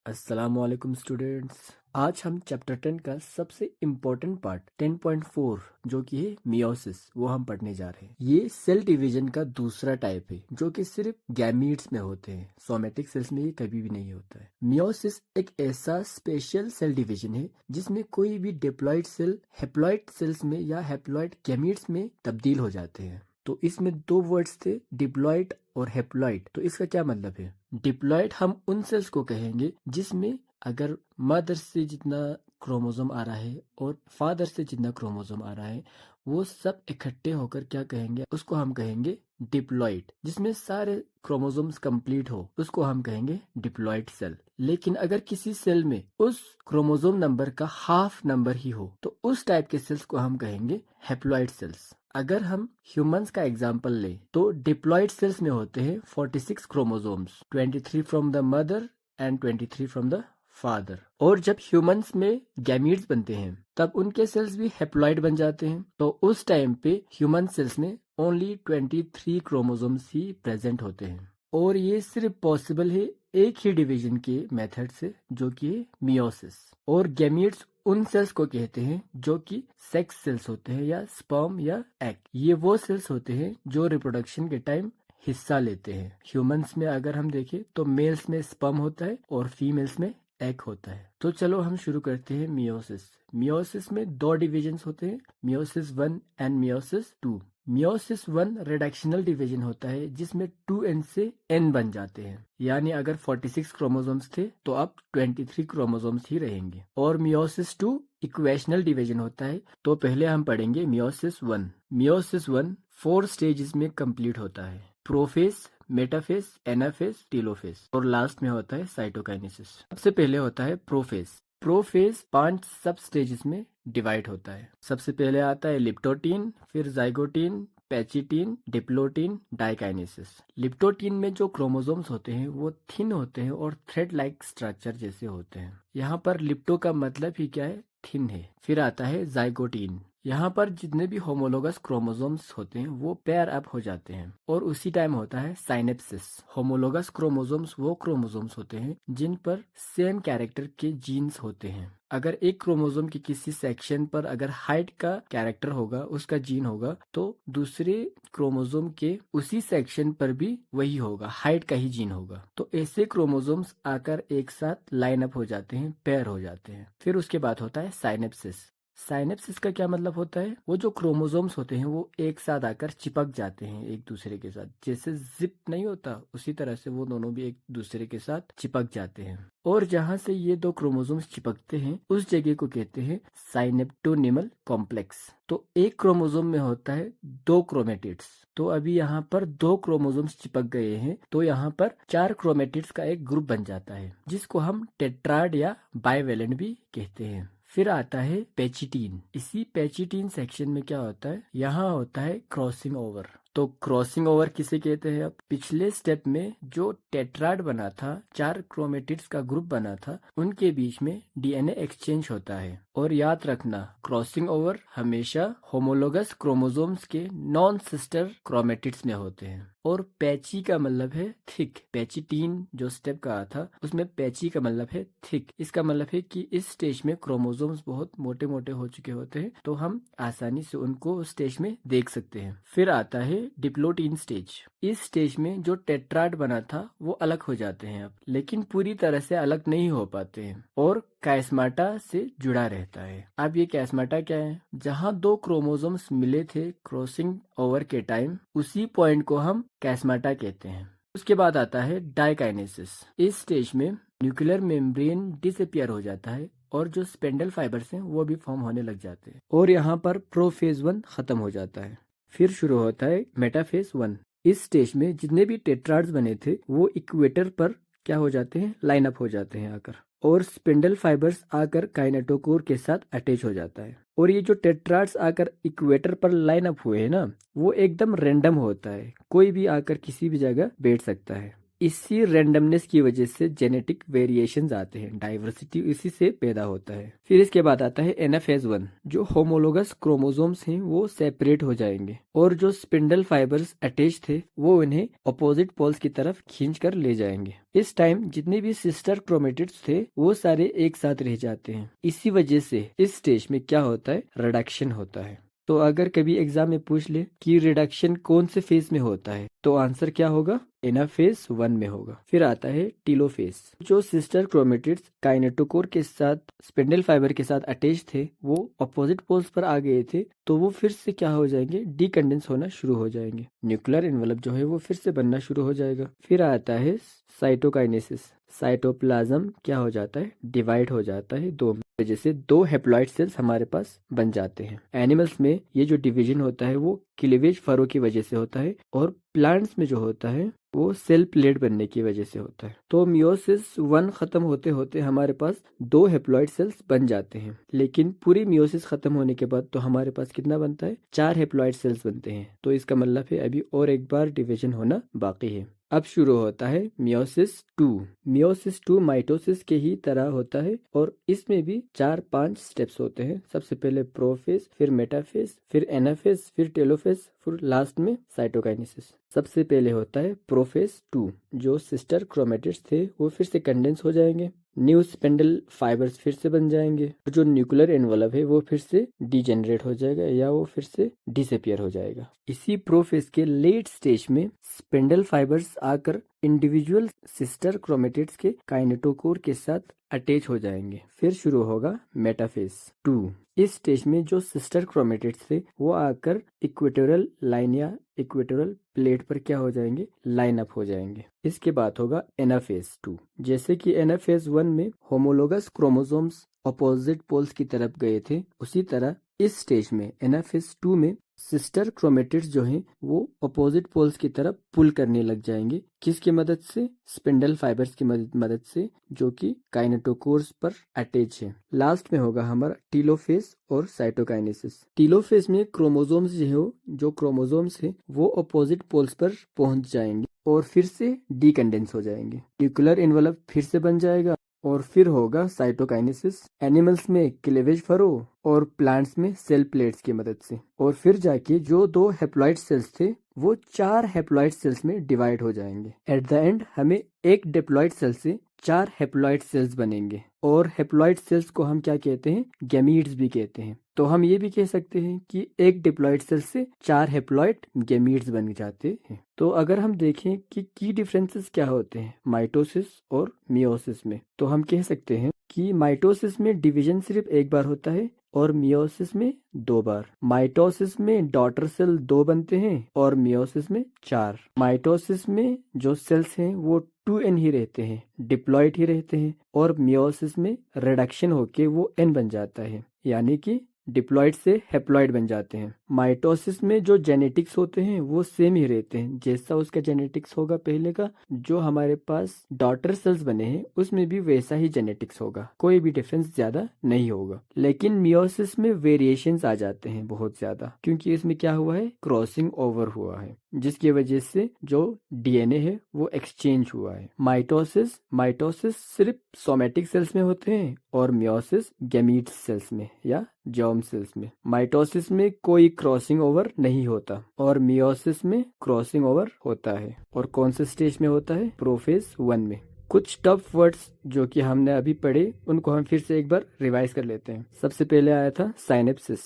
अस्सलामुअलैकुम स्टूडेंट्स। आज हम चैप्टर 10 का सबसे इम्पोर्टेंट पार्ट 10.4 जो कि है मियोसिस वो हम पढ़ने जा रहे हैं। ये सेल डिवीजन का दूसरा टाइप है जो कि सिर्फ गैमीट्स में होते हैं, सोमेटिक सेल्स में ये कभी भी नहीं होता है। मियोसिस एक ऐसा स्पेशल सेल डिवीजन है जिसमें कोई भी डिप्लॉइड सेल हैप्लॉइड सेल्स में या हैप्लॉइड गैमीट्स में तब्दील हो जाते हैं। तो इसमें दो वर्ड्स थे, डिप्लॉइड और हैप्लॉइड। तो इसका क्या मतलब है? डिप्लॉइड हम उन सेल्स को कहेंगे जिसमें अगर मदर से जितना क्रोमोसोम आ रहा है और फादर से जितना क्रोमोसोम आ रहा है वो सब इकट्ठे होकर क्या कहेंगे, उसको हम कहेंगे डिप्लॉइड। जिसमें सारे क्रोमोसोम्स कंप्लीट हो उसको हम कहेंगे डिप्लॉइड सेल। लेकिन अगर किसी सेल में उस क्रोमोसोम नंबर का हाफ नंबर ही हो तो उस टाइप के सेल्स को हम कहेंगे हैप्लॉइड सेल्स। अगर हम ह्यूमंस का एग्जांपल लें तो डिप्लॉइड सेल्स में होते हैं 46 chromosomes, 23 from the mother and 23 from the father. और जब ह्यूमंस में गैमीट्स बनते हैं तब उनके सेल्स भी हैप्लॉइड बन जाते हैं। तो उस टाइम पे ह्यूमन सेल्स में ओनली 23 क्रोमोसोम्स ही प्रेजेंट होते हैं। और ये सिर्फ पॉसिबल है एक ही डिवीजन के मेथड से जो कि है मियोसिस। और गैमीट्स उन सेल्स को कहते हैं जो कि सेक्स सेल्स होते हैं या स्पर्म या एग। ये वो सेल्स होते हैं जो रिप्रोडक्शन के टाइम हिस्सा लेते हैं। ह्यूमंस में अगर हम देखें तो मेल्स में स्पर्म होता है और फीमेल्स में एग होता है। तो चलो हम शुरू करते हैं मियोसिस। मियोसिस में दो डिविजन्स होते हैं, meiosis 1 and meiosis 2। Meiosis 1 reductional division होता है जिसमें 2n से n बन जाते हैं। यानी अगर 46 क्रोमोसोम्स थे तो अब 23 क्रोमोसोम्स ही रहेंगे। और मियोसिस 2 इक्वेशनल डिवीजन होता है। तो पहले हम पढ़ेंगे मियोसिस 1। मियोसिस 1 4 स्टेजेस में कंप्लीट होता है, प्रोफेज, मेटाफेज, एनाफेज, टेलोफेज और लास्ट में होता है साइटोकाइनेसिस। सबसे पहले होता है प्रोफेज। प्रोफेज 5 सब स्टेजेस में डिवाइड होता है। सबसे पहले आता है लिप्टोटीन, फिर zygotene, pachytene, diplotene, diakinesis. Leptotene में जो क्रोमोसोम्स होते हैं वो थिन होते हैं और थ्रेड लाइक स्ट्रक्चर जैसे होते हैं। यहाँ पर लिप्टो का मतलब ही क्या है? थिन है। फिर आता है जाइगोटीन। यहाँ पर जितने भी होमोलोगस क्रोमोसोम्स होते हैं वो पेयर अप हो जाते हैं। और उसी टाइम होता है साइनेप्सिस। होमोलोगस क्रोमोसोम्स वो क्रोमोसोम्स होते हैं जिन पर सेम कैरेक्टर के जीन्स होते हैं। अगर एक क्रोमोसोम के किसी सेक्शन पर अगर हाइट का कैरेक्टर होगा, उसका जीन होगा, तो दूसरे क्रोमोसोम के उसी सेक्शन पर भी वही होगा, हाइट का ही जीन होगा। तो ऐसे क्रोमोसोम्स आकर एक साथ लाइन अप हो जाते हैं, पेयर हो जाते हैं। फिर उसके बाद होता है साइनेप्सिस। साइनेप्सिस का क्या मतलब होता है? वो जो क्रोमोसोम्स होते हैं वो एक साथ आकर चिपक जाते हैं एक दूसरे के साथ। जैसे जिप नहीं होता उसी तरह से वो दोनों भी एक दूसरे के साथ चिपक जाते हैं। और जहां से ये दो क्रोमोसोम्स चिपकते हैं उस जगह को कहते हैं साइनेप्टोनिमल कॉम्प्लेक्स। तो एक क्रोमोसोम में होता है 2 क्रोमेटिड्स। तो अभी यहाँ पर 2 क्रोमोसोम्स चिपक गए हैं तो यहाँ पर 4 क्रोमेटिड्स का एक ग्रुप बन जाता है जिसको हम टेट्राड या बाइवेलेंट भी कहते हैं। फिर आता है पेचिटीन। इसी पेचिटीन सेक्शन में क्या होता है? यहाँ होता है क्रॉसिंग ओवर। तो क्रॉसिंग ओवर किसे कहते हैं? अब पिछले स्टेप में जो टेट्राड बना था, 4 क्रोमेटिड्स का ग्रुप बना था, उनके बीच में डीएनए एक्सचेंज होता है। और याद रखना क्रॉसिंग ओवर हमेशा होमोलोगस क्रोमोसोम्स के नॉन सिस्टर क्रोमेटिड्स में होते हैं। और पैची का मतलब है थिक। पैचिटीन जो स्टेप कहा था उसमें पैची का मतलब है थिक। इसका मतलब है कि इस स्टेज में क्रोमोसोम्स बहुत मोटे मोटे हो चुके होते हैं तो हम आसानी से उनको उस स्टेज में देख सकते हैं। फिर आता है डिप्लोटीन स्टेज। इस स्टेज में जो टेट्राड बना था वो अलग हो जाते हैं अब, लेकिन पूरी तरह से अलग नहीं हो पाते हैं और कैस्माटा से जुड़ा रहता है। अब ये कैस्माटा क्या है? जहाँ 2 क्रोमोसोम्स मिले थे क्रॉसिंग ओवर के टाइम, उसी पॉइंट को हम कैस्माटा कहते हैं। उसके बाद आता है डाइकाइनेसिस। इस स्टेज में न्यूक्लियर मेम्ब्रेन डिसअपियर हो जाता है और जो स्पेंडल फाइबर्स हैं वो भी फॉर्म होने लग जाते हैं और यहाँ पर प्रोफेज 1 खत्म हो जाता है। फिर शुरू होता है मेटाफेज 1। इस स्टेज में जितने भी टेट्राड्स बने थे वो इक्वेटर पर क्या हो जाते हैं? लाइन अप हो जाते हैं आकर, और स्पिंडल फाइबर्स आकर काइनेटोकोर के साथ अटैच हो जाता है। और ये जो टेट्राड्स आकर इक्वेटर पर लाइन अप हुए हैं ना, वो एकदम रैंडम होता है, कोई भी आकर किसी भी जगह बैठ सकता है। इसी रेंडमनेस की वजह से जेनेटिक वेरिएशंस आते हैं, डाइवर्सिटी इसी से पैदा होता है। फिर इसके बाद आता है एनाफेज 1, जो होमोलोगस क्रोमोसोम्स हैं वो सेपरेट हो जाएंगे और जो स्पिंडल फाइबर्स अटैच थे वो उन्हें अपोजिट पोल्स की तरफ खींच कर ले जाएंगे। इस टाइम जितने भी सिस्टर क्रोमेटिड्स थे वो सारे एक साथ रह जाते हैं। इसी वजह से इस स्टेज में क्या होता है, रिडक्शन होता है। तो अगर कभी एग्जाम में पूछ ले कि रिडक्शन कौन से फेज में होता है, तो आंसर क्या होगा, एनाफेज 1 में होगा। फिर आता है टीलोफेज। जो सिस्टर क्रोमेटिड्स काइनेटोकोर के साथ स्पिंडल फाइबर के साथ अटैच थे वो अपोजिट पोल्स पर आ गए थे, तो वो फिर से क्या हो जाएंगे, डीकंडेंस होना शुरू हो जाएंगे। न्यूक्लियर एनवलप जो है वो फिर से बनना शुरू हो जाएगा। फिर आता है साइटोकाइनेसिस। साइटोप्लाज्म क्या हो जाता है, डिवाइड हो जाता है दो, वजह से दो हेप्लॉइड सेल्स हमारे पास बन जाते हैं। एनिमल्स में ये जो डिवीजन होता है वो क्लीवेज फरो की वजह से होता है और प्लांट्स में जो होता है वो सेल प्लेट बनने की वजह से होता है। तो मियोसिस 1 खत्म होते होते हमारे पास दो हेप्लॉइड सेल्स बन जाते हैं, लेकिन पूरी मियोसिस खत्म होने के बाद तो हमारे पास कितना बनता है, 4 हेप्लॉइड सेल्स बनते हैं। तो इसका मतलब है अभी और एक बार डिवीजन होना बाकी है। अब शुरू होता है मियोसिस 2। मियोसिस 2 माइटोसिस के ही तरह होता है और इसमें भी 4-5 स्टेप्स होते हैं। सबसे पहले प्रोफेज, फिर मेटाफेज, फिर एनाफेज, फिर टेलोफेज, फिर लास्ट में साइटोकाइनेसिस। सबसे पहले होता है प्रोफेज 2। जो सिस्टर क्रोमेटिड्स थे वो फिर से कंडेंस हो जाएंगे, न्यू स्पिंडल फाइबर्स फिर से बन जाएंगे, जो न्यूक्लियर एनवलप है वो फिर से डिजेनरेट हो जाएगा या वो फिर से डिसअपियर हो जाएगा। इसी प्रोफेज के लेट स्टेज में स्पिंडल फाइबर्स आकर इंडिविजुअल सिस्टर क्रोमेटिड्स के काइनेटोकोर के साथ अटैच हो जाएंगे। फिर शुरू होगा मेटाफेज 2। इस स्टेज में जो सिस्टर क्रोमेटिड्स थे वो आकर इक्वेटोरियल लाइन या इक्वेटोरियल प्लेट पर क्या हो जाएंगे, लाइन अप हो जाएंगे। इसके बाद होगा एनाफेज 2। जैसे कि एनाफेज 1 में होमोलोगस क्रोमोसोम्स अपोजिट पोल्स की तरफ गए थे, उसी तरह इस स्टेज में एनाफेज 2 में सिस्टर क्रोमेटिड्स जो हैं वो अपोजिट पोल्स की तरफ पुल करने लग जाएंगे। किसकी मदद से, स्पिंडल फाइबर्स की मदद से, जो कि काइनेटोकोर्स पर अटैच है। लास्ट में होगा हमारा टीलोफेज और साइटोकाइनेसिस। टीलोफेज में क्रोमोसोम्स जो क्रोमोसोम्स है वो अपोजिट पोल्स पर पहुंच जाएंगे और फिर से डीकंडेंस हो जाएंगे, न्यूक्लियर एनवलप फिर से बन जाएगा और फिर होगा साइटोकाइनेसिस। एनिमल्स में क्लीवेज फरो और प्लांट्स में सेल प्लेट्स की मदद से, और फिर जाके जो दो हेप्लॉइड सेल्स थे वो 4 हेप्लॉइड सेल्स में डिवाइड हो जाएंगे। एट द एंड हमें एक डिप्लॉइड सेल से 4 हेप्लॉइड सेल्स बनेंगे और हेप्लॉइड सेल्स को हम क्या कहते हैं, गैमीट्स भी कहते हैं। तो हम ये भी कह सकते हैं कि एक डिप्लॉइड सेल से 4 हेप्लॉइड गैमीट्स बन जाते हैं। तो अगर हम देखें कि की डिफरेंसेस क्या होते हैं माइटोसिस और मियोसिस में, तो हम कह सकते हैं कि माइटोसिस में डिवीजन सिर्फ एक बार होता है और मियोसिस में 2 बार। माइटोसिस में डॉटर सेल 2 बनते हैं और मियोसिस में 4। माइटोसिस में जो सेल्स हैं वो 2n ही रहते हैं, डिप्लॉइड ही रहते हैं, और मियोसिस में रिडक्शन होके वो n बन जाता है, यानी कि डिप्लॉइड से हेप्लॉइड बन जाते हैं। माइटोसिस में जो जेनेटिक्स होते हैं वो सेम ही रहते हैं, जैसा उसका जेनेटिक्स होगा पहले का, जो हमारे पास डॉटर सेल्स बने हैं उसमें भी वैसा ही जेनेटिक्स होगा, कोई भी डिफरेंस ज्यादा नहीं होगा। लेकिन मियोसिस में वेरिएशंस आ जाते हैं बहुत ज्यादा, क्योंकि इसमें क्या हुआ है, क्रॉसिंग ओवर हुआ है, जिसकी वजह से जो डीएनए है वो एक्सचेंज हुआ है। माइटोसिस सिर्फ सोमेटिक सेल्स में होते हैं और मियोसिस गैमीट सेल्स में या जर्म सेल्स में। माइटोसिस में कोई क्रॉसिंग ओवर नहीं होता और मियोसिस में क्रॉसिंग ओवर होता है। और कौन से स्टेज में होता है, प्रोफेज 1 में। कुछ टफ वर्ड्स जो कि हमने अभी पढ़े उनको हम फिर से एक बार रिवाइज कर लेते हैं। सबसे पहले आया था साइनेप्सिस,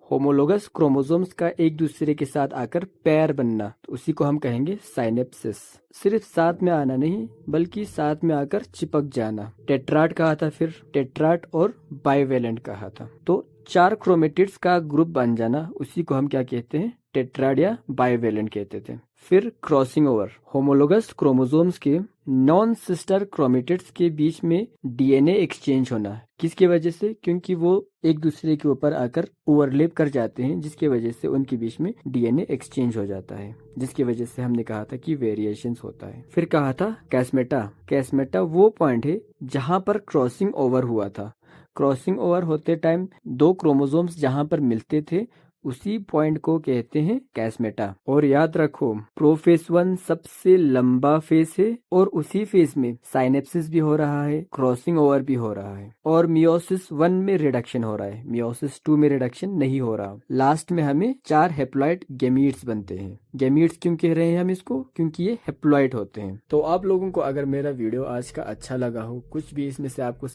होमोलोगस क्रोमोसोम्स का एक दूसरे के साथ आकर पैर बनना, तो उसी को हम कहेंगे साइनेप्सिस। सिर्फ साथ में आना नहीं बल्कि साथ में आकर चिपक जाना, टेट्राड कहा था, फिर टेट्राड और बाइवेलेंट कहा था। तो 4 क्रोमेटिड्स का ग्रुप बन जाना, उसी को हम क्या कहते हैं, टेट्राड या बाइवेलेंट कहते थे। फिर क्रॉसिंग ओवर, होमोलोगस क्रोमोसोम्स के नॉन सिस्टर क्रोमेटिड्स के बीच में डीएनए एक्सचेंज होना, किसकी वजह से, क्योंकि वो एक दूसरे के ऊपर आकर ओवरलैप कर जाते हैं, जिसकी वजह से उनके बीच में डीएनए एक्सचेंज हो जाता है, जिसकी वजह से हमने कहा था कि वेरिएशंस होता है। फिर कहा था कैस्मेटा वो पॉइंट है जहां पर क्रॉसिंग ओवर हुआ था। क्रॉसिंग ओवर होते टाइम 2 क्रोमोसोम्स जहां पर मिलते थे उसी पॉइंट को कहते हैं कैस्मेटा। और याद रखो, प्रोफेज 1 सबसे लंबा फेज है और उसी फेज में साइनेप्सिस भी हो रहा है, क्रॉसिंग ओवर भी हो रहा है, और मियोसिस 1 में रिडक्शन हो रहा है, मियोसिस 2 में रिडक्शन नहीं हो रहा। लास्ट में हमें 4 हेप्लॉइड गैमीट्स बनते हैं। गैमीट्स क्यों कह रहे हैं हम इसको? क्योंकि ये हेप्लॉइड होते हैं। तो आप लोगों को अगर मेरा वीडियो आज का अच्छा लगा हो, कुछ भी इसमें से आपको